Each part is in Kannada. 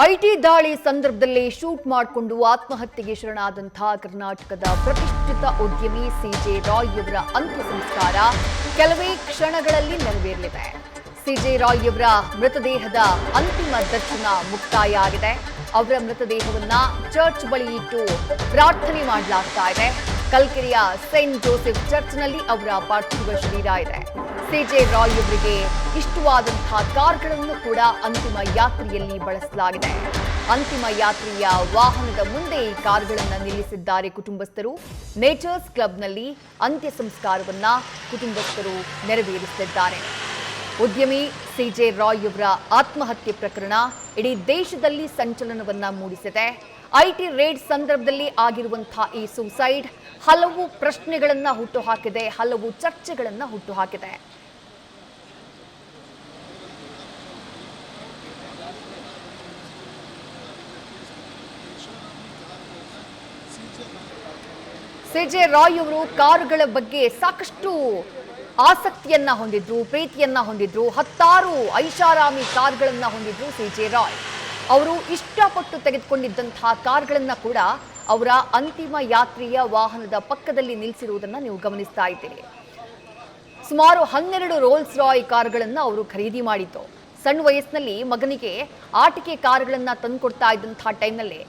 ಐಟಿ ದಾಳಿ ಸಂದರ್ಭದಲ್ಲಿ ಶೂಟ್ ಮಾಡಿಕೊಂಡು ಆತ್ಮಹತ್ಯೆಗೆ ಶರಣಾದಂತಹ ಕರ್ನಾಟಕದ ಪ್ರತಿಷ್ಠಿತ ಉದ್ಯಮಿ ಸಿಜೆ ರಾಯ್ ಅವರ ಅಂತ್ಯ ಸಂಸ್ಕಾರ ಕೆಲವೇ ಕ್ಷಣಗಳಲ್ಲಿ ನೆರವೇರಲಿದೆ. ಸಿಜೆ ರಾಯ್ ಅವರ ಮೃತದೇಹದ ಅಂತಿಮ ದರ್ಶನ ಮುಕ್ತಾಯ ಆಗಿದೆ. ಅವರ ಮೃತದೇಹವನ್ನ ಚರ್ಚ್ ಬಳಿ ಇಟ್ಟು ಪ್ರಾರ್ಥನೆ ಮಾಡಲಾಗ್ತಾ ಇದೆ. ಕಲ್ಕೆರೆಯ ಸೇಂಟ್ ಜೋಸೆಫ್ ಚರ್ಚ್ನಲ್ಲಿ ಅವರ ಪಾರ್ಥಿವ ಶರೀರ ಇದೆ. ಸಿಜೆ ರಾಯ್ ಅವರಿಗೆ ಇಷ್ಟವಾದಂತಹ ಕಾರ್ಗಳನ್ನು ಕೂಡ ಅಂತಿಮ ಯಾತ್ರೆಯಲ್ಲಿ ಬಳಸಲಾಗಿದೆ. ಅಂತಿಮ ಯಾತ್ರೆಯ ವಾಹನದ ಮುಂದೆ ಈ ಕಾರ್ಗಳನ್ನು ನಿಲ್ಲಿಸಿದ್ದಾರೆ ಕುಟುಂಬಸ್ಥರು. ನೇಚರ್ಸ್ ಕ್ಲಬ್ನಲ್ಲಿ ಅಂತ್ಯ ಸಂಸ್ಕಾರವನ್ನ ಕುಟುಂಬಸ್ಥರು ನೆರವೇರಿಸಿದ್ದಾರೆ. ಉದ್ಯಮಿ ಸಿಜೆ ರಾಯ್ ಅವರ ಆತ್ಮಹತ್ಯೆ ಪ್ರಕರಣ ಇಡೀ ದೇಶದಲ್ಲಿ ಸಂಚಲನವನ್ನ ಮೂಡಿಸಿದೆ. ಐಟಿ ರೇಡ್ ಸಂದರ್ಭದಲ್ಲಿ ಆಗಿರುವಂತಹ ಈ ಸೂಸೈಡ್ ಹಲವು ಪ್ರಶ್ನೆಗಳನ್ನ ಹುಟ್ಟುಹಾಕಿದೆ, ಹಲವು ಚರ್ಚೆಗಳನ್ನ ಹುಟ್ಟುಹಾಕಿದೆ. ಸಿಜೆ ರಾಯ್ ಅವರು ಕಾರುಗಳ ಬಗ್ಗೆ ಸಾಕಷ್ಟು ಆಸಕ್ತಿಯನ್ನ ಹೊಂದಿದ್ರು, ಪ್ರೀತಿಯನ್ನ ಹೊಂದಿದ್ರು. ಹತ್ತಾರು ಐಷಾರಾಮಿ ಕಾರ್ಗಳನ್ನ ಹೊಂದಿದ್ರು ಸಿಜೆ ರಾಯ್. ಅವರು ಇಷ್ಟಪಟ್ಟು ತೆಗೆದುಕೊಂಡಿದ್ದಂತಹ ಕಾರ್ಗಳನ್ನ ಕೂಡ ಅವರ ಅಂತಿಮ ಯಾತ್ರೆಯ ವಾಹನದ ಪಕ್ಕದಲ್ಲಿ ನಿಲ್ಲಿಸಿರುವುದನ್ನು ನೀವು ಗಮನಿಸ್ತಾ ಇದ್ದೀರಿ. ಸುಮಾರು 12 ರೋಲ್ಸ್ ರಾಯ್ ಕಾರ್ಗಳನ್ನು ಅವರು ಖರೀದಿ ಮಾಡಿದ್ದು. ಸಣ್ಣ ವಯಸ್ಸಿನಲ್ಲಿ ಮಗನಿಗೆ ಆಟಿಕೆ ಕಾರ್ಗಳನ್ನ ತಂದುಕೊಡ್ತಾ ಇದ್ದಂತಹ ಟೈಮ್ನಲ್ಲಿ,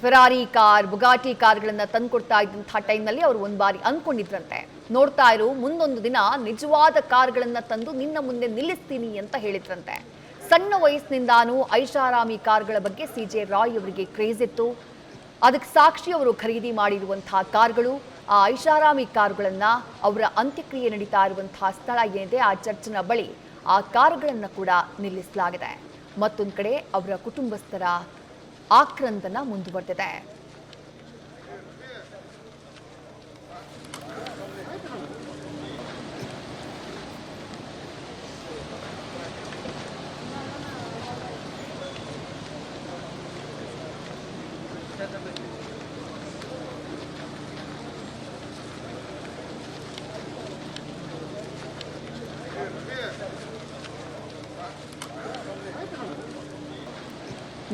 ಫೆರಾರಿ ಕಾರ್, ಬುಗಾಟಿ ಕಾರ್ಗಳನ್ನ ತಂದುಕೊಡ್ತಾ ಇದ್ದಂತಹ ಟೈಮ್ನಲ್ಲಿ ಅವರು ಒಂದು ಬಾರಿ ಅಂದ್ಕೊಂಡಿದ್ರಂತೆ, ನೋಡ್ತಾ ಇರು, ಮುಂದೊಂದು ದಿನ ನಿಜವಾದ ಕಾರ್ಗಳನ್ನ ತಂದು ನಿನ್ನ ಮುಂದೆ ನಿಲ್ಲಿಸ್ತೀನಿ ಅಂತ ಹೇಳಿದ್ರಂತೆ. ಸಣ್ಣ ವಯಸ್ಸಿನಿಂದಾನು ಐಷಾರಾಮಿ ಕಾರ್ಗಳ ಬಗ್ಗೆ ಸಿಜೆ ರಾಯ್ ಅವರಿಗೆ ಕ್ರೇಜ್ ಇತ್ತು. ಅದಕ್ಕೆ ಸಾಕ್ಷಿ ಅವರು ಖರೀದಿ ಮಾಡಿರುವಂತಹ ಕಾರ್ಗಳು, ಆ ಐಷಾರಾಮಿ ಕಾರುಗಳನ್ನ ಅವರ ಅಂತ್ಯಕ್ರಿಯೆ ನಡೀತಾ ಇರುವಂತಹ ಸ್ಥಳ ಏನಿದೆ ಆ ಚರ್ಚಿನ ಬಳಿ ಆ ಕಾರುಗಳನ್ನ ಕೂಡ ನಿಲ್ಲಿಸಲಾಗಿದೆ. ಮತ್ತೊಂದು ಕಡೆ ಅವರ ಕುಟುಂಬಸ್ಥರ ಆಕ್ರಂದನ ಮುಂದುವರೆದಿದೆ.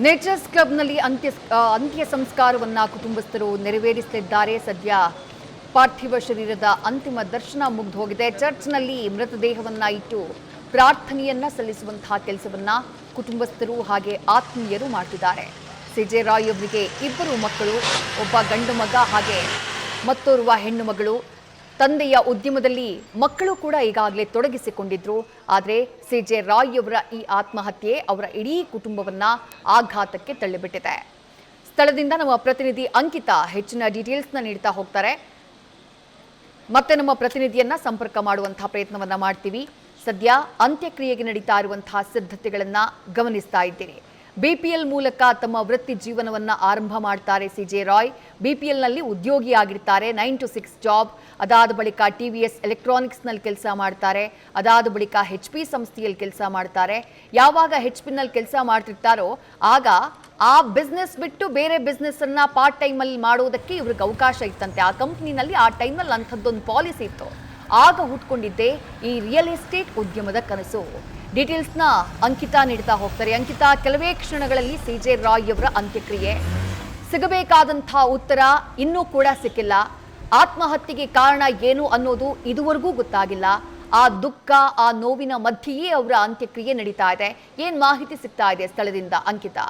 ನೇಚರ್ಸ್ ಕ್ಲಬ್ನಲ್ಲಿ ಅಂತ್ಯ ಸಂಸ್ಕಾರವನ್ನ ಕುಟುಂಬಸ್ಥರು ನೆರವೇರಿಸುತ್ತಿದ್ದಾರೆ. ಸದ್ಯ ಪಾರ್ಥಿವ ಶರೀರದ ಅಂತಿಮ ದರ್ಶನ ಮುಗಿದು ಹೋಗಿದೆ. ಚರ್ಚ್ನಲ್ಲಿ ಮೃತದೇಹವನ್ನ ಇಟ್ಟು ಪ್ರಾರ್ಥನೆಯನ್ನ ಸಲ್ಲಿಸುವಂತಹ ಕೆಲಸವನ್ನ ಕುಟುಂಬಸ್ಥರು ಹಾಗೆ ಆತ್ಮೀಯರು ಮಾಡ್ತಿದ್ದಾರೆ. ಸಿಜೆ ರಾಯ್ ಅವರಿಗೆ 2 ಮಕ್ಕಳು, ಒಬ್ಬ ಗಂಡು ಮಗ ಹಾಗೆ ಮತ್ತೋರ್ವ ಹೆಣ್ಣು ಮಗಳು. ತಂದೆಯ ಉದ್ಯಮದಲ್ಲಿ ಮಕ್ಕಳು ಕೂಡ ಈಗಾಗಲೇ ತೊಡಗಿಸಿಕೊಂಡಿದ್ರು. ಆದರೆ ಸಿಜೆ ರಾಯ್ ಅವರ ಈ ಆತ್ಮಹತ್ಯೆ ಅವರ ಇಡೀ ಕುಟುಂಬವನ್ನ ಆಘಾತಕ್ಕೆ ತಳ್ಳಿಬಿಟ್ಟಿದೆ. ಸ್ಥಳದಿಂದ ನಮ್ಮ ಪ್ರತಿನಿಧಿ ಅಂಕಿತಾ ಹೆಚ್ಚಿನ ಡೀಟೇಲ್ಸ್ನ ನೀಡ್ತಾ ಹೋಗ್ತಾರೆ. ಮತ್ತೆ ನಮ್ಮ ಪ್ರತಿನಿಧಿಯನ್ನ ಸಂಪರ್ಕ ಮಾಡುವಂತಹ ಪ್ರಯತ್ನವನ್ನ ಮಾಡ್ತೀವಿ. ಸದ್ಯ ಅಂತ್ಯಕ್ರಿಯೆಗೆ ನಡೀತಾ ಇರುವಂತಹ ಸಿದ್ಧತೆಗಳನ್ನ ಗಮನಿಸ್ತಾ ಇದ್ದೀರಿ. ಬಿಪಿಎಲ್ ಮೂಲಕ ತಮ್ಮ ವೃತ್ತಿ ಜೀವನವನ್ನ ಆರಂಭ ಮಾಡ್ತಾರೆ ಸಿಜೆ ರಾಯ್. ಬಿಪಿಎಲ್ನಲ್ಲಿ ಉದ್ಯೋಗಿಯಾಗಿರ್ತಾರೆ, 9 to 6 job. ಅದಾದ ಬಳಿಕ TVS ಎಲೆಕ್ಟ್ರಾನಿಕ್ಸ್ನಲ್ಲಿ ಕೆಲಸ ಮಾಡ್ತಾರೆ. ಅದಾದ ಬಳಿಕ HP ಸಂಸ್ಥೆಯಲ್ಲಿ ಕೆಲಸ ಮಾಡ್ತಾರೆ. ಯಾವಾಗ HP-ನಲ್ಲಿ ಕೆಲಸ ಮಾಡ್ತಿರ್ತಾರೋ ಆಗ ಆ ಬಿಸ್ನೆಸ್ ಬಿಟ್ಟು ಬೇರೆ ಬಿಸ್ನೆಸ್ ಅನ್ನ ಪಾರ್ಟ್ ಟೈಮಲ್ಲಿ ಮಾಡೋದಕ್ಕೆ ಇವ್ರಿಗೆ ಅವಕಾಶ ಇತ್ತಂತೆ. ಆ ಕಂಪ್ನಿನಲ್ಲಿ ಆ ಟೈಮ್ನಲ್ಲಿ ಅಂಥದ್ದೊಂದು ಪಾಲಿಸಿ ಇತ್ತು. ಆಗ ಹುಟ್ಕೊಂಡಿದ್ದೆ ಈ ರಿಯಲ್ ಎಸ್ಟೇಟ್ ಉದ್ಯಮದ ಕನಸು. ಡೀಟೇಲ್ಸ್ನ ಅಂಕಿತಾ ನೀಡ್ತಾ ಹೋಗ್ತಾರೆ. ಅಂಕಿತಾ, ಕೆಲವೇ ಕ್ಷಣಗಳಲ್ಲಿ ಸಿಜೆ ರಾಯ್ ಅವರ ಅಂತ್ಯಕ್ರಿಯೆ, ಸಿಗಬೇಕಾದಂತಹ ಉತ್ತರ ಇನ್ನೂ ಕೂಡ ಸಿಕ್ಕಿಲ್ಲ. ಆತ್ಮಹತ್ಯೆಗೆ ಕಾರಣ ಏನು ಅನ್ನೋದು ಇದುವರೆಗೂ ಗೊತ್ತಾಗಿಲ್ಲ. ಆ ದುಃಖ, ಆ ನೋವಿನ ಮಧ್ಯೆಯೇ ಅವರ ಅಂತ್ಯಕ್ರಿಯೆ ನಡೀತಾ ಇದೆ. ಏನ್ ಮಾಹಿತಿ ಸಿಗ್ತಾ ಇದೆ ಸ್ಥಳದಿಂದ ಅಂಕಿತಾ?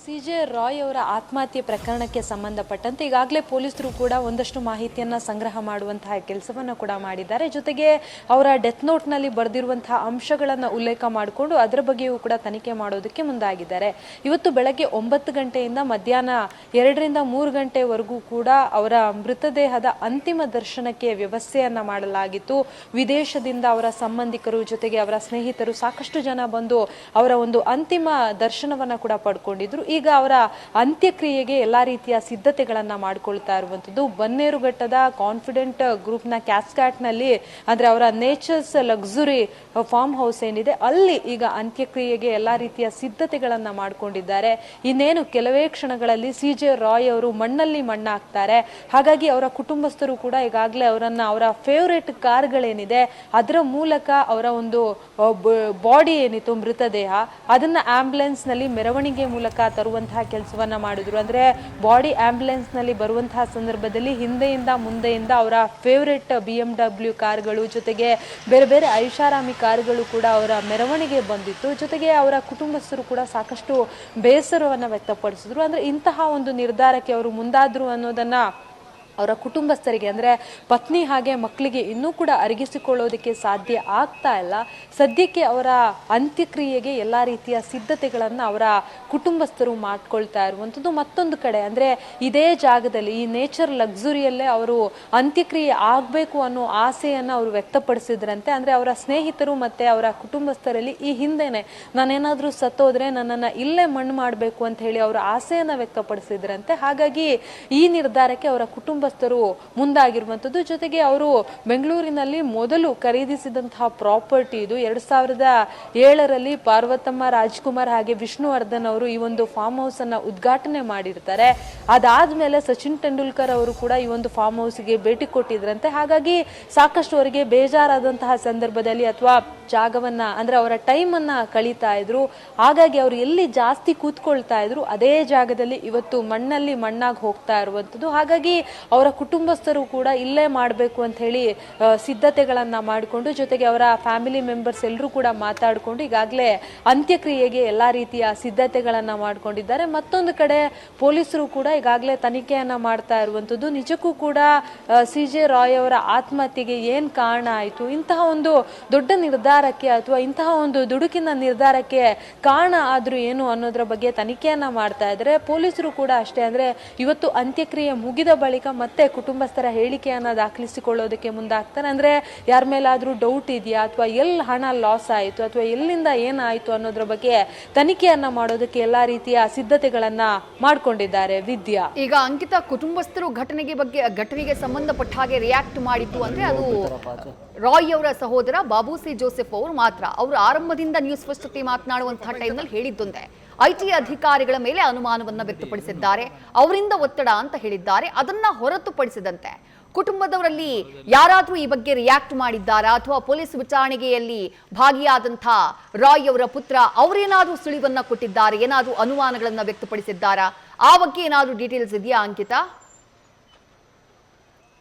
ಸಿಜೆ ರಾಯ್ ಅವರ ಆತ್ಮಹತ್ಯೆ ಪ್ರಕರಣಕ್ಕೆ ಸಂಬಂಧಪಟ್ಟಂತೆ ಈಗಾಗಲೇ ಪೊಲೀಸರು ಕೂಡ ಒಂದಷ್ಟು ಮಾಹಿತಿಯನ್ನು ಸಂಗ್ರಹ ಮಾಡುವಂತಹ ಕೆಲಸವನ್ನು ಕೂಡ ಮಾಡಿದ್ದಾರೆ. ಜೊತೆಗೆ ಅವರ ಡೆತ್ ನೋಟ್ನಲ್ಲಿ ಬರೆದಿರುವಂತಹ ಅಂಶಗಳನ್ನು ಉಲ್ಲೇಖ ಮಾಡಿಕೊಂಡು ಅದರ ಬಗ್ಗೆಯೂ ಕೂಡ ತನಿಖೆ ಮಾಡೋದಕ್ಕೆ ಮುಂದಾಗಿದ್ದಾರೆ. ಇವತ್ತು ಬೆಳಗ್ಗೆ 9 ಗಂಟೆಯಿಂದ ಮಧ್ಯಾಹ್ನ 2ರಿಂದ 3 ಗಂಟೆವರೆಗೂ ಕೂಡ ಅವರ ಮೃತದೇಹದ ಅಂತಿಮ ದರ್ಶನಕ್ಕೆ ವ್ಯವಸ್ಥೆಯನ್ನ ಮಾಡಲಾಗಿತ್ತು. ವಿದೇಶದಿಂದ ಅವರ ಸಂಬಂಧಿಕರು ಜೊತೆಗೆ ಅವರ ಸ್ನೇಹಿತರು ಸಾಕಷ್ಟು ಜನ ಬಂದು ಅವರ ಒಂದು ಅಂತಿಮ ದರ್ಶನವನ್ನ ಕೂಡ ಪಡ್ಕೊಂಡಿದ್ರು. ಈ ಈಗ ಅವರ ಅಂತ್ಯಕ್ರಿಯೆಗೆ ಎಲ್ಲಾ ರೀತಿಯ ಸಿದ್ಧತೆಗಳನ್ನ ಮಾಡ್ಕೊಳ್ತಾ ಇರುವಂತದ್ದು. ಬನ್ನೇರುಘಟ್ಟದ ಕಾನ್ಫಿಡೆಂಟ್ ಗ್ರೂಪ್ನ ಕ್ಯಾಸ್ಕ್ಯಾಟ್ನಲ್ಲಿ ಅಂದ್ರೆ ಅವರ ನೇಚರ್ಸ್ ಲಕ್ಸುರಿ ಫಾರ್ಮ್ ಹೌಸ್ ಏನಿದೆ ಅಲ್ಲಿ ಈಗ ಅಂತ್ಯಕ್ರಿಯೆಗೆ ಎಲ್ಲಾ ರೀತಿಯ ಸಿದ್ಧತೆಗಳನ್ನ ಮಾಡ್ಕೊಂಡಿದ್ದಾರೆ. ಇನ್ನೇನು ಕೆಲವೇ ಕ್ಷಣಗಳಲ್ಲಿ CJ ರಾಯ್ ಅವರು ಮಣ್ಣಲ್ಲಿ ಮಣ್ಣಾಗ್ತಾರೆ. ಹಾಗಾಗಿ ಅವರ ಕುಟುಂಬಸ್ಥರು ಕೂಡ ಈಗಾಗಲೇ ಅವರನ್ನ ಅವರ ಫೇವರೇಟ್ ಕಾರ್ಗಳೇನಿದೆ ಅದರ ಮೂಲಕ ಅವರ ಒಂದು ಬಾಡಿ ಏನಿತ್ತು ಮೃತದೇಹ ಅದನ್ನ ಆಂಬ್ಯುಲೆನ್ಸ್ ನಲ್ಲಿ ಮೆರವಣಿಗೆ ಮೂಲಕ ತರುವಂತಹ ಕೆಲಸವನ್ನ ಮಾಡಿದ್ರು. ಅಂದ್ರೆ ಬಾಡಿ ಆಂಬ್ಯುಲೆನ್ಸ್ ನಲ್ಲಿ ಬರುವಂತಹ ಸಂದರ್ಭದಲ್ಲಿ ಹಿಂದೆಯಿಂದ ಮುಂದೆಯಿಂದ ಅವರ ಫೇವರೇಟ್ BMW ಕಾರ್ಗಳು ಜೊತೆಗೆ ಬೇರೆ ಬೇರೆ ಐಷಾರಾಮಿ ಕಾರುಗಳು ಕೂಡ ಅವರ ಮೆರವಣಿಗೆ ಬಂದಿತ್ತು. ಜೊತೆಗೆ ಅವರ ಕುಟುಂಬಸ್ಥರು ಕೂಡ ಸಾಕಷ್ಟು ಬೇಸರವನ್ನ ವ್ಯಕ್ತಪಡಿಸಿದ್ರು. ಅಂದ್ರೆ ಇಂತಹ ಒಂದು ನಿರ್ಧಾರಕ್ಕೆ ಅವರು ಮುಂದಾದ್ರು ಅನ್ನೋದನ್ನ ಅವರ ಕುಟುಂಬಸ್ಥರಿಗೆ ಅಂದ್ರೆ ಪತ್ನಿ ಹಾಗೆ ಮಕ್ಕಳಿಗೆ ಇನ್ನೂ ಕೂಡ ಅರಗಿಸಿಕೊಳ್ಳೋದಕ್ಕೆ ಸಾಧ್ಯ ಆಗ್ತಾ ಇಲ್ಲ. ಸದ್ಯಕ್ಕೆ ಅವರ ಅಂತ್ಯಕ್ರಿಯೆಗೆ ಎಲ್ಲಾ ರೀತಿಯ ಸಿದ್ಧತೆಗಳನ್ನ ಅವರ ಕುಟುಂಬಸ್ಥರು ಮಾಡ್ಕೊಳ್ತಾ ಇರುವಂಥದ್ದು. ಮತ್ತೊಂದು ಕಡೆ ಅಂದ್ರೆ ಇದೇ ಜಾಗದಲ್ಲಿ ಈ ನೇಚರ್ ಲಕ್ಸುರಿಯಲ್ಲೇ ಅವರು ಅಂತ್ಯಕ್ರಿಯೆ ಆಗ್ಬೇಕು ಅನ್ನೋ ಆಸೆಯನ್ನ ಅವರು ವ್ಯಕ್ತಪಡಿಸಿದ್ರಂತೆ. ಅಂದ್ರೆ ಅವರ ಸ್ನೇಹಿತರು ಮತ್ತೆ ಅವರ ಕುಟುಂಬಸ್ಥರಲ್ಲಿ ಈ ಹಿಂದೆನೆ ನಾನೇನಾದ್ರೂ ಸತ್ತೋದ್ರೆ ನನ್ನನ್ನ ಇಲ್ಲೇ ಮಣ್ಣು ಮಾಡ್ಬೇಕು ಅಂತ ಹೇಳಿ ಅವರ ಆಸೆಯನ್ನ ವ್ಯಕ್ತಪಡಿಸಿದ್ರಂತೆ. ಹಾಗಾಗಿ ಈ ನಿರ್ಧಾರಕ್ಕೆ ಅವರ ಕುಟುಂಬಸ್ಥರು ಮುಂದಾಗಿರುವಂತದ್ದು. ಜೊತೆಗೆ ಅವರು ಬೆಂಗಳೂರಿನಲ್ಲಿ ಮೊದಲು ಖರೀದಿಸಿದಂತಹ ಪ್ರಾಪರ್ಟಿ ಇದು 2007ರಲ್ಲಿ ಪಾರ್ವತಮ್ಮ ರಾಜ್ಕುಮಾರ್ ಹಾಗೆ ವಿಷ್ಣುವರ್ಧನ್ ಅವರು ಈ ಒಂದು ಫಾರ್ಮ್ ಹೌಸ್ ಅನ್ನ ಉದ್ಘಾಟನೆ ಮಾಡಿರ್ತಾರೆ. ಅದಾದ್ಮೇಲೆ ಸಚಿನ್ ತೆಂಡೂಲ್ಕರ್ ಅವರು ಕೂಡ ಈ ಒಂದು ಫಾರ್ಮ್ ಹೌಸ್ಗೆ ಭೇಟಿ ಕೊಟ್ಟಿದ್ರಂತೆ. ಹಾಗಾಗಿ ಸಾಕಷ್ಟು ಅವರಿಗೆ ಬೇಜಾರಾದಂತಹ ಸಂದರ್ಭದಲ್ಲಿ ಅಥವಾ ಜಾಗವನ್ನ ಅಂದ್ರೆ ಅವರ ಟೈಮ್ ಅನ್ನ ಕಳೀತಾ ಇದ್ರು. ಹಾಗಾಗಿ ಅವರು ಎಲ್ಲಿ ಜಾಸ್ತಿ ಕೂತ್ಕೊಳ್ತಾ ಇದ್ರು ಅದೇ ಜಾಗದಲ್ಲಿ ಇವತ್ತು ಮಣ್ಣಲ್ಲಿ ಮಣ್ಣಾಗಿ ಹೋಗ್ತಾ ಇರುವಂತದ್ದು. ಹಾಗಾಗಿ ಅವರ ಕುಟುಂಬಸ್ಥರು ಕೂಡ ಇಲ್ಲೇ ಮಾಡಬೇಕು ಅಂತ ಹೇಳಿ ಸಿದ್ಧತೆಗಳನ್ನ ಮಾಡಿಕೊಂಡು ಜೊತೆಗೆ ಅವರ ಫ್ಯಾಮಿಲಿ ಮೆಂಬರ್ಸ್ ಎಲ್ಲರೂ ಕೂಡ ಮಾತಾಡಿಕೊಂಡು ಈಗಾಗಲೇ ಅಂತ್ಯಕ್ರಿಯೆಗೆ ಎಲ್ಲಾ ರೀತಿಯ ಸಿದ್ಧತೆಗಳನ್ನ ಮಾಡ್ಕೊಂಡಿದ್ದಾರೆ. ಮತ್ತೊಂದು ಕಡೆ ಪೊಲೀಸರು ಕೂಡ ಈಗಾಗಲೇ ತನಿಖೆಯನ್ನ ಮಾಡ್ತಾ ಇರುವಂತದ್ದು. ನಿಜಕ್ಕೂ ಕೂಡ CJ ರಾಯ್ ಅವರ ಆತ್ಮಹತ್ಯೆಗೆ ಏನ್ ಕಾರಣ ಆಯ್ತು, ಇಂತಹ ಒಂದು ದೊಡ್ಡ ನಿರ್ಧಾರಕ್ಕೆ ಅಥವಾ ಇಂತಹ ಒಂದು ದುಡುಕಿನ ನಿರ್ಧಾರಕ್ಕೆ ಕಾರಣ ಆದ್ರೂ ಏನು ಅನ್ನೋದ್ರ ಬಗ್ಗೆ ತನಿಖೆಯನ್ನ ಮಾಡ್ತಾ ಇದ್ದಾರೆ. ಪೊಲೀಸರು ಕೂಡ ಅಷ್ಟೇ. ಅಂದ್ರೆ ಇವತ್ತು ಅಂತ್ಯಕ್ರಿಯೆ ಮುಗಿದ ಬಳಿಕ ಮತ್ತೆ ಕುಟುಂಬಸ್ಥರ ಹೇಳಿಕೆಯನ್ನ ದಾಖಲಿಸಿಕೊಳ್ಳೋದಕ್ಕೆ ಮುಂದಾಗ್ತಾರೆ. ಅಂದ್ರೆ ಯಾರ ಮೇಲಾದ್ರೂ ಡೌಟ್ ಇದೆಯಾ ಅಥವಾ ಎಲ್ಲಿ ಹಣ ಲಾಸ್ ಆಯಿತು ಅಥವಾ ಎಲ್ಲಿಂದ ಏನಾಯ್ತು ಅನ್ನೋದ್ರ ಬಗ್ಗೆ ತನಿಖೆಯನ್ನ ಮಾಡೋದಕ್ಕೆ ಎಲ್ಲಾ ರೀತಿಯ ಸಿದ್ಧತೆಗಳನ್ನ ಮಾಡ್ಕೊಂಡಿದ್ದಾರೆ. ವಿದ್ಯಾ, ಈಗ ಅಂಕಿತಾ, ಕುಟುಂಬಸ್ಥರು ಘಟನೆಗೆ ಸಂಬಂಧಪಟ್ಟ ಹಾಗೆ ರಿಯಾಕ್ಟ್ ಮಾಡಿತ್ತು ಅಂದ್ರೆ ಅದು ರಾಯ್ ಅವರ ಸಹೋದರ ಬಾಬು ಸಿ ಜೋಸೆಫ್ ಅವರು ಮಾತ್ರ. ಅವರು ಆರಂಭದಿಂದ ನ್ಯೂಸ್ ಫಸ್ಟ್ ಜೊತೆ ಮಾತನಾಡುವಂತಹ ಟೈಮ್ನಲ್ಲಿ ಹೇಳಿದ್ದೊಂದೇ IT ಅಧಿಕಾರಿಗಳ ಮೇಲೆ ಅನುಮಾನವನ್ನ ವ್ಯಕ್ತಪಡಿಸಿದ್ದಾರೆ, ಅವರಿಂದ ಒತ್ತಡ ಅಂತ ಹೇಳಿದ್ದಾರೆ. ಅದನ್ನ ಹೊರತುಪಡಿಸಿದಂತೆ ಕುಟುಂಬದವರಲ್ಲಿ ಯಾರಾದ್ರೂ ಈ ಬಗ್ಗೆ ರಿಯಾಕ್ಟ್ ಮಾಡಿದ್ದಾರಾ ಅಥವಾ ಪೊಲೀಸ್ ವಿಚಾರಣೆಯಲ್ಲಿ ಭಾಗಿಯಾದಂಥ ರಾಯ್ ಅವರ ಪುತ್ರ ಅವರೇನಾದ್ರೂ ಸುಳಿವನ್ನ ಕೊಟ್ಟಿದ್ದಾರೆ, ಏನಾದ್ರೂ ಅನುಮಾನಗಳನ್ನ ವ್ಯಕ್ತಪಡಿಸಿದ್ದಾರಾ? ಆ ಬಗ್ಗೆ ಏನಾದ್ರೂ ಡೀಟೇಲ್ಸ್ ಇದೆಯಾ ಅಂಕಿತಾ?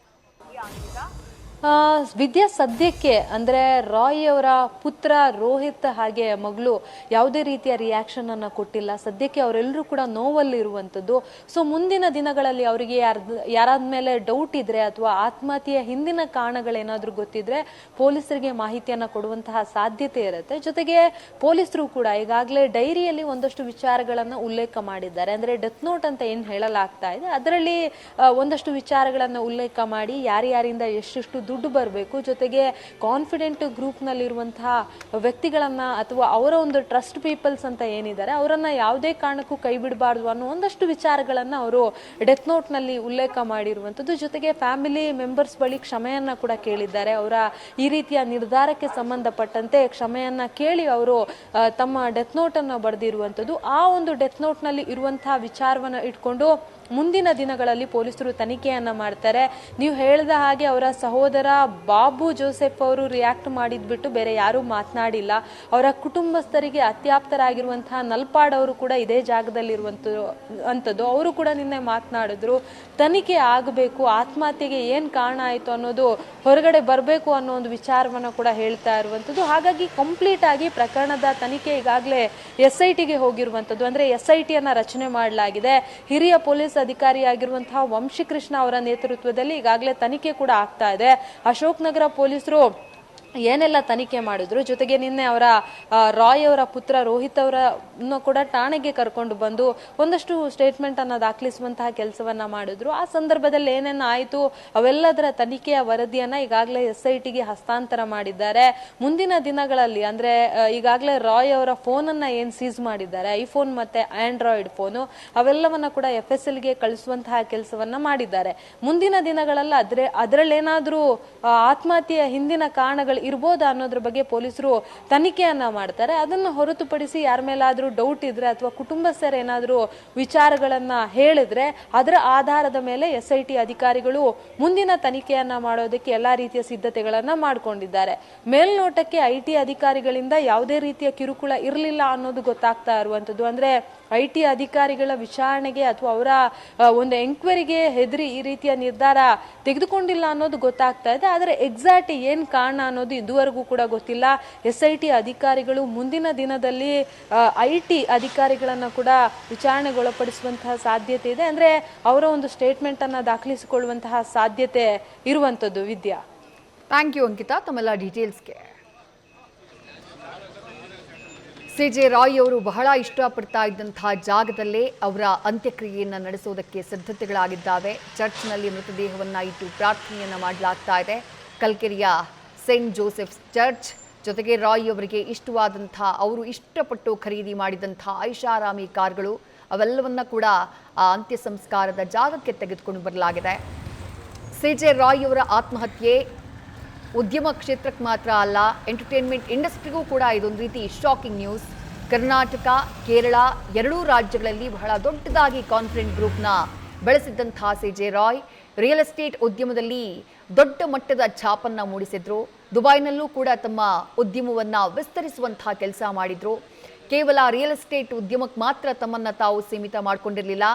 ವಿದ್ಯಾ, ಸದ್ಯಕ್ಕೆ ಅಂದ್ರೆ ರಾಯ್ ಅವರ ಪುತ್ರ ರೋಹಿತ್ ಹಾಗೆ ಮಗಳು ಯಾವುದೇ ರೀತಿಯ ರಿಯಾಕ್ಷನ್ ಅನ್ನ ಕೊಟ್ಟಿಲ್ಲ. ಸದ್ಯಕ್ಕೆ ಅವರೆಲ್ಲರೂ ಕೂಡ ನೋವಲ್ಲಿ ಇರುವಂತದ್ದು. ಸೊ ಮುಂದಿನ ದಿನಗಳಲ್ಲಿ ಅವರಿಗೆ ಯಾರಾದ ಮೇಲೆ ಡೌಟ್ ಇದ್ರೆ ಅಥವಾ ಆತ್ಮಹತ್ಯೆಯ ಹಿಂದಿನ ಕಾರಣಗಳೇನಾದ್ರೂ ಗೊತ್ತಿದ್ರೆ ಪೊಲೀಸರಿಗೆ ಮಾಹಿತಿಯನ್ನ ಕೊಡುವಂತಹ ಸಾಧ್ಯತೆ ಇರುತ್ತೆ. ಜೊತೆಗೆ ಪೊಲೀಸರು ಕೂಡ ಈಗಾಗಲೇ ಡೈರಿಯಲ್ಲಿ ಒಂದಷ್ಟು ವಿಚಾರಗಳನ್ನ ಉಲ್ಲೇಖ ಮಾಡಿದ್ದಾರೆ. ಅಂದ್ರೆ ಡೆತ್ ನೋಟ್ ಅಂತ ಏನ್ ಹೇಳಲಾಗ್ತಾ ಇದೆ ಅದರಲ್ಲಿ ಒಂದಷ್ಟು ವಿಚಾರಗಳನ್ನ ಉಲ್ಲೇಖ ಮಾಡಿ ಯಾರ್ಯಾರಿಂದ ಎಷ್ಟೆಷ್ಟು ದುಡ್ಡು ಬರಬೇಕು, ಜೊತೆಗೆ ಕಾನ್ಫಿಡೆಂಟ್ ಗ್ರೂಪ್ ನಲ್ಲಿರುವಂತಹ ವ್ಯಕ್ತಿಗಳನ್ನ ಅಥವಾ ಅವರ ಒಂದು ಟ್ರಸ್ಟ್ ಪೀಪಲ್ಸ್ ಅಂತ ಏನಿದ್ದಾರೆ ಅವರನ್ನ ಯಾವುದೇ ಕಾರಣಕ್ಕೂ ಕೈ ಬಿಡಬಾರ್ದು ಅನ್ನೋ ಒಂದಷ್ಟು ವಿಚಾರಗಳನ್ನ ಅವರು ಡೆತ್ ನೋಟ್ ನಲ್ಲಿ ಉಲ್ಲೇಖ ಮಾಡಿರುವಂತದ್ದು. ಜೊತೆಗೆ ಫ್ಯಾಮಿಲಿ ಮೆಂಬರ್ಸ್ ಬಳಿ ಕ್ಷಮೆಯನ್ನ ಕೂಡ ಕೇಳಿದ್ದಾರೆ. ಅವರ ಈ ರೀತಿಯ ನಿರ್ಧಾರಕ್ಕೆ ಸಂಬಂಧಪಟ್ಟಂತೆ ಕ್ಷಮೆಯನ್ನ ಕೇಳಿ ಅವರು ತಮ್ಮ ಡೆತ್ ನೋಟ್ ಅನ್ನ ಬರೆದಿರುವಂತದ್ದು. ಆ ಒಂದು ಡೆತ್ ನೋಟ್ ನಲ್ಲಿ ಇರುವಂತಹ ವಿಚಾರವನ್ನ ಇಟ್ಕೊಂಡು ಮುಂದಿನ ದಿನಗಳಲ್ಲಿ ಪೊಲೀಸರು ತನಿಖೆಯನ್ನ ಮಾಡ್ತಾರೆ. ನೀವು ಹೇಳಿದ ಹಾಗೆ ಅವರ ಸಹೋದರ ಬಾಬು ಜೋಸೆಫ್ ಅವರು ರಿಯಾಕ್ಟ್ ಮಾಡಿದ್ಬಿಟ್ಟು ಬೇರೆ ಯಾರು ಮಾತನಾಡಿಲ್ಲ. ಅವರ ಕುಟುಂಬಸ್ಥರಿಗೆ ಅತ್ಯಾಪ್ತರಾಗಿರುವಂತಹ ನಲ್ಪಾಡ್ ಅವರು ಕೂಡ ಇದೇ ಜಾಗದಲ್ಲಿ ಇರುವಂತದ್ದು. ಅವರು ಕೂಡ ನಿನ್ನೆ ಮಾತನಾಡಿದ್ರು. ತನಿಖೆ ಆಗಬೇಕು, ಆತ್ಮಹತ್ಯೆಗೆ ಏನ್ ಕಾರಣ ಆಯ್ತು ಅನ್ನೋದು ಹೊರಗಡೆ ಬರಬೇಕು ಅನ್ನೋ ಒಂದು ವಿಚಾರವನ್ನ ಕೂಡ ಹೇಳ್ತಾ ಇರುವಂತದ್ದು. ಹಾಗಾಗಿ ಕಂಪ್ಲೀಟ್ ಆಗಿ ಪ್ರಕರಣದ ತನಿಖೆ ಈಗಾಗಲೇ SITಗೆ ಹೋಗಿರುವಂತದ್ದು. ಅಂದ್ರೆ SIT ಅನ್ನ ರಚನೆ ಮಾಡಲಾಗಿದೆ. ಹಿರಿಯ ಪೊಲೀಸ್ ಅಧಿಕಾರಿಯಾಗಿರುವಂತಹ ವಂಶಿಕೃಷ್ಣ ಅವರ ನೇತೃತ್ವದಲ್ಲಿ ಈಗಾಗಲೇ ತನಿಖೆ ಕೂಡ ಆಗ್ತಾ ಇದೆ. ಅಶೋಕ್ ನಗರ ಪೊಲೀಸರು ಏನೆಲ್ಲ ತನಿಖೆ ಮಾಡಿದ್ರು. ಜೊತೆಗೆ ನಿನ್ನೆ ಅವರ ರಾಯ್ ಅವರ ಪುತ್ರ ರೋಹಿತ್ ಅವರನ್ನು ಕೂಡ ಠಾಣೆಗೆ ಕರ್ಕೊಂಡು ಬಂದು ಒಂದಷ್ಟು ಸ್ಟೇಟ್ಮೆಂಟ್ ಅನ್ನ ದಾಖಲಿಸುವಂತಹ ಕೆಲಸವನ್ನ ಮಾಡಿದ್ರು. ಆ ಸಂದರ್ಭದಲ್ಲಿ ಏನೇನು ಆಯಿತು ಅವೆಲ್ಲದರ ತನಿಖೆಯ ವರದಿಯನ್ನ ಈಗಾಗಲೇ SITಗೆ ಹಸ್ತಾಂತರ ಮಾಡಿದ್ದಾರೆ. ಮುಂದಿನ ದಿನಗಳಲ್ಲಿ ಅಂದ್ರೆ ಈಗಾಗಲೇ ರಾಯ್ ಅವರ ಫೋನ್ ಅನ್ನ ಏನ್ ಸೀಸ್ ಮಾಡಿದ್ದಾರೆ, ಐಫೋನ್ ಮತ್ತೆ ಆಂಡ್ರಾಯ್ಡ್ ಫೋನು, ಅವೆಲ್ಲವನ್ನ ಕೂಡ FSLಗೆ ಕಳಿಸುವಂತಹ ಕೆಲಸವನ್ನ ಮಾಡಿದ್ದಾರೆ. ಮುಂದಿನ ದಿನಗಳಲ್ಲಿ ಅದರಲ್ಲೇನಾದ್ರೂ ಆತ್ಮಹತ್ಯೆಯ ಹಿಂದಿನ ಕಾರಣಗಳು ಇರ್ಬೋದಾ ಅನ್ನೋದ್ರ ಬಗ್ಗೆ ಪೊಲೀಸರು ತನಿಖೆಯನ್ನ ಮಾಡ್ತಾರೆ. ಅದನ್ನು ಹೊರತುಪಡಿಸಿ ಯಾರ ಮೇಲಾದ್ರೂ ಡೌಟ್ ಇದ್ರೆ ಅಥವಾ ಕುಟುಂಬಸ್ಥರು ಏನಾದ್ರೂ ವಿಚಾರಗಳನ್ನ ಹೇಳಿದ್ರೆ ಅದರ ಆಧಾರದ ಮೇಲೆ SIT ಅಧಿಕಾರಿಗಳು ಮುಂದಿನ ತನಿಖೆಯನ್ನ ಮಾಡೋದಕ್ಕೆ ಎಲ್ಲಾ ರೀತಿಯ ಸಿದ್ಧತೆಗಳನ್ನ ಮಾಡ್ಕೊಂಡಿದ್ದಾರೆ. ಮೇಲ್ನೋಟಕ್ಕೆ IT ಅಧಿಕಾರಿಗಳಿಂದ ಯಾವುದೇ ರೀತಿಯ ಕಿರುಕುಳ ಇರಲಿಲ್ಲ ಅನ್ನೋದು ಗೊತ್ತಾಗ್ತಾ ಇರುವಂತದ್ದು. ಅಂದ್ರೆ IT ಅಧಿಕಾರಿಗಳ ವಿಚಾರಣೆಗೆ ಅಥವಾ ಅವರ ಒಂದು ಎಂಕ್ವೈರಿಗೆ ಹೆದರಿ ಈ ರೀತಿಯ ನಿರ್ಧಾರ ತೆಗೆದುಕೊಂಡಿಲ್ಲ ಅನ್ನೋದು ಗೊತ್ತಾಗ್ತಾ ಇದೆ. ಆದರೆ ಎಕ್ಸಾಕ್ಟ್ ಏನ್ ಕಾರಣ ಅನ್ನೋದು ಇದುವರೆಗೂ ಕೂಡ ಗೊತ್ತಿಲ್ಲ. SIT ಅಧಿಕಾರಿಗಳು ಮುಂದಿನ ದಿನದಲ್ಲಿ IT ಅಧಿಕಾರಿಗಳನ್ನ ಕೂಡ ವಿಚಾರಣೆಗೊಳಪಡಿಸುವಂತಹ ಸಾಧ್ಯತೆ ಇದೆ. ಅಂದ್ರೆ ಅವರ ಒಂದು ಸ್ಟೇಟ್ಮೆಂಟ್ ಅನ್ನ ದಾಖಲಿಸಿಕೊಳ್ಳುವಂತಹ ಸಾಧ್ಯತೆ ಇರುವಂತದ್ದು. ವಿದ್ಯಾ, ಥ್ಯಾಂಕ್ ಯು ಅಂಕಿತಾ ತಮ್ಮೆಲ್ಲ ಡೀಟೇಲ್ಸ್ಗೆ. CJ ರಾಯ್ ಅವರು ಬಹಳ ಇಷ್ಟಪಡ್ತಾ ಇದ್ದಂತಹ ಜಾಗದಲ್ಲೇ ಅವರ ಅಂತ್ಯಕ್ರಿಯೆಯನ್ನು ನಡೆಸೋದಕ್ಕೆ ಸಿದ್ಧತೆಗಳಾಗಿದ್ದಾವೆ. ಚರ್ಚ್ನಲ್ಲಿ ಮೃತದೇಹವನ್ನು ಇಟ್ಟು ಪ್ರಾರ್ಥನೆಯನ್ನು ಮಾಡಲಾಗ್ತಾ ಇದೆ. ಕಲ್ಕೆರೆಯ ಸೇಂಟ್ ಜೋಸೆಫ್ಸ್ ಚರ್ಚ್ ಜೊತೆಗೆ ರಾಯ್ ಅವರಿಗೆ ಇಷ್ಟವಾದಂಥ ಅವರು ಇಷ್ಟಪಟ್ಟು ಖರೀದಿ ಮಾಡಿದಂಥ ಐಷಾರಾಮಿ ಕಾರ್ಗಳು ಅವೆಲ್ಲವನ್ನ ಕೂಡ ಆ ಅಂತ್ಯ ಸಂಸ್ಕಾರದ ಜಾಗಕ್ಕೆ ತೆಗೆದುಕೊಂಡು ಬರಲಾಗಿದೆ. CJ ರಾಯ್ ಅವರ ಆತ್ಮಹತ್ಯೆ ಉದ್ಯಮ ಕ್ಷೇತ್ರಕ್ಕೆ ಮಾತ್ರ ಅಲ್ಲ, ಎಂಟರ್ಟೈನ್ಮೆಂಟ್ ಇಂಡಸ್ಟ್ರಿಗೂ ಕೂಡ ಇದೊಂದು ರೀತಿ ಶಾಕಿಂಗ್ ನ್ಯೂಸ್. ಕರ್ನಾಟಕ, ಕೇರಳ ಎರಡೂ ರಾಜ್ಯಗಳಲ್ಲಿ ಬಹಳ ದೊಡ್ಡದಾಗಿ ಕಾನ್ಫಿಡೆಂಟ್ ಗ್ರೂಪ್ನ ಬೆಳೆಸಿದ್ದಂಥ CJ ರಾಯ್ ರಿಯಲ್ ಎಸ್ಟೇಟ್ ಉದ್ಯಮದಲ್ಲಿ ದೊಡ್ಡ ಮಟ್ಟದ ಛಾಪನ್ನು ಮೂಡಿಸಿದ್ರು. ದುಬೈನಲ್ಲೂ ಕೂಡ ತಮ್ಮ ಉದ್ಯಮವನ್ನು ವಿಸ್ತರಿಸುವಂತಹ ಕೆಲಸ ಮಾಡಿದ್ರು. ಕೇವಲ ರಿಯಲ್ ಎಸ್ಟೇಟ್ ಉದ್ಯಮಕ್ಕೆ ಮಾತ್ರ ತಮ್ಮನ್ನು ತಾವು ಸೀಮಿತ ಮಾಡಿಕೊಂಡಿರಲಿಲ್ಲ.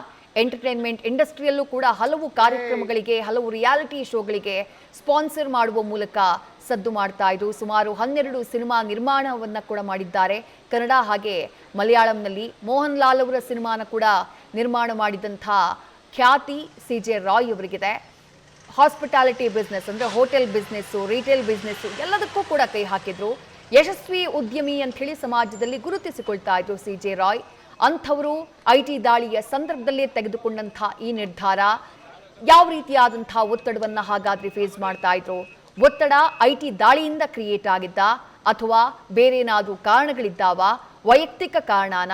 ಎಂಟರ್ಟೈನ್ಮೆಂಟ್ ಇಂಡಸ್ಟ್ರಿಯಲ್ಲೂ ಕೂಡ ಹಲವು ಕಾರ್ಯಕ್ರಮಗಳಿಗೆ, ಹಲವು ರಿಯಾಲಿಟಿ ಶೋಗಳಿಗೆ ಸ್ಪಾನ್ಸರ್ ಮಾಡುವ ಮೂಲಕ ಸದ್ದು ಮಾಡ್ತಾ ಇದ್ರು. ಸುಮಾರು 12 ಸಿನಿಮಾ ನಿರ್ಮಾಣವನ್ನು ಕೂಡ ಮಾಡಿದ್ದಾರೆ. ಕನ್ನಡ ಹಾಗೆ ಮಲಯಾಳಂನಲ್ಲಿ ಮೋಹನ್ ಲಾಲ್ ಅವರ ಸಿನಿಮಾನ ಕೂಡ ನಿರ್ಮಾಣ ಮಾಡಿದಂಥ ಖ್ಯಾತಿ CJ ರಾಯ್ ಅವರಿಗಿದೆ. ಹಾಸ್ಪಿಟಾಲಿಟಿ ಬಿಸ್ನೆಸ್ ಅಂದರೆ ಹೋಟೆಲ್ ಬಿಸ್ನೆಸ್ಸು, ರಿಟೇಲ್ ಬಿಸ್ನೆಸ್ಸು ಎಲ್ಲದಕ್ಕೂ ಕೂಡ ಕೈ ಹಾಕಿದ್ರು. ಯಶಸ್ವಿ ಉದ್ಯಮಿ ಅಂಥೇಳಿ ಸಮಾಜದಲ್ಲಿ ಗುರುತಿಸಿಕೊಳ್ತಾ ಇದ್ರು CJ ರಾಯ್. ಅಂಥವರು IT ದಾಳಿಯ ಸಂದರ್ಭದಲ್ಲೇ ತೆಗೆದುಕೊಂಡಂಥ ಈ ನಿರ್ಧಾರ ಯಾವ ರೀತಿಯಾದಂಥ ಒತ್ತಡವನ್ನು ಹಾಗಾದ್ರೆ ಫೇಸ್ ಮಾಡ್ತಾ ಇದ್ರು? ಒತ್ತಡ IT ದಾಳಿಯಿಂದ ಕ್ರಿಯೇಟ್ ಆಗಿದ್ದ ಅಥವಾ ಬೇರೇನಾದ್ರೂ ಕಾರಣಗಳಿದ್ದಾವ? ವೈಯಕ್ತಿಕ ಕಾರಣನ,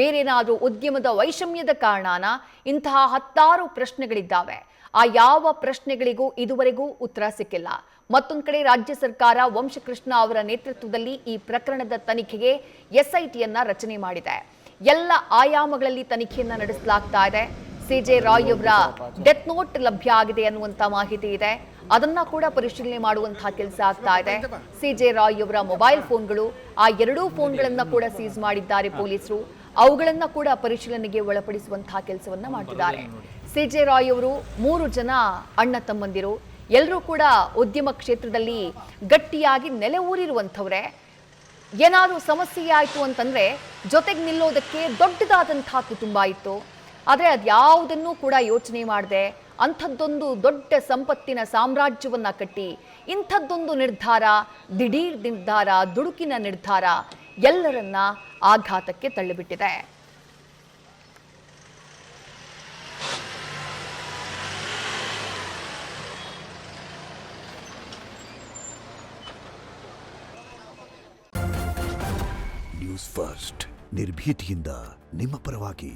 ಬೇರೇನಾದ್ರೂ ಉದ್ಯಮದ ವೈಷಮ್ಯದ ಕಾರಣನ? ಇಂತಹ 10 ಪ್ರಶ್ನೆಗಳಿದ್ದಾವೆ. ಆ ಯಾವ ಪ್ರಶ್ನೆಗಳಿಗೂ ಇದುವರೆಗೂ ಉತ್ತರ ಸಿಕ್ಕಿಲ್ಲ. ಮತ್ತೊಂದು ಕಡೆ ರಾಜ್ಯ ಸರ್ಕಾರ ವಂಶಕೃಷ್ಣ ಅವರ ನೇತೃತ್ವದಲ್ಲಿ ಈ ಪ್ರಕರಣದ ತನಿಖೆಗೆ SITಯನ್ನ ರಚನೆ ಮಾಡಿದೆ. ಎಲ್ಲ ಆಯಾಮಗಳಲ್ಲಿ ತನಿಖೆಯನ್ನ ನಡೆಸಲಾಗ್ತಾ ಇದೆ. CJ ರಾಯ್ ಅವರ ಡೆತ್ ನೋಟ್ ಲಭ್ಯ ಆಗಿದೆ ಅನ್ನುವಂಥ ಮಾಹಿತಿ ಇದೆ. ಅದನ್ನ ಕೂಡ ಪರಿಶೀಲನೆ ಮಾಡುವಂತಹ ಕೆಲಸ ಆಗ್ತಾ ಇದೆ. CJ ರಾಯ್ ಅವರ ಮೊಬೈಲ್ ಫೋನ್ಗಳು, ಆ 2 ಫೋನ್ಗಳನ್ನ ಕೂಡ ಸೀಸ್ ಮಾಡಿದ್ದಾರೆ ಪೊಲೀಸರು. ಅವುಗಳನ್ನ ಕೂಡ ಪರಿಶೀಲನೆಗೆ ಒಳಪಡಿಸುವಂತಹ ಕೆಲಸವನ್ನ ಮಾಡ್ತಿದ್ದಾರೆ. CJ ರಾಯ್ ಅವರು 3 ಜನ ಅಣ್ಣ ತಮ್ಮಂದಿರು. ಎಲ್ಲರೂ ಕೂಡ ಉದ್ಯಮ ಕ್ಷೇತ್ರದಲ್ಲಿ ಗಟ್ಟಿಯಾಗಿ ನೆಲೆ ಊರಿರುವಂಥವ್ರೆ. ಏನಾದರೂ ಸಮಸ್ಯೆ ಆಯಿತು ಅಂತಂದ್ರೆ ಜೊತೆಗೆ ನಿಲ್ಲೋದಕ್ಕೆ ದೊಡ್ಡದಾದಂಥ ಕುಟುಂಬ ಇತ್ತು. ಆದರೆ ಅದ್ಯಾವುದನ್ನೂ ಕೂಡ ಯೋಚನೆ ಮಾಡದೆ ಅಂಥದ್ದೊಂದು ದೊಡ್ಡ ಸಂಪತ್ತಿನ ಸಾಮ್ರಾಜ್ಯವನ್ನ ಕಟ್ಟಿ ಇಂಥದ್ದೊಂದು ನಿರ್ಧಾರ, ದಿಢೀರ್ ನಿರ್ಧಾರ, ದುಡುಕಿನ ನಿರ್ಧಾರ ಎಲ್ಲರನ್ನ ಆಘಾತಕ್ಕೆ ತಳ್ಳಿಬಿಟ್ಟಿದೆ. ನ್ಯೂಸ್ ಫಸ್ಟ್ ನಿರ್ಭೀತಿಯಿಂದ ನಿಮ್ಮ ಪರವಾಗಿ.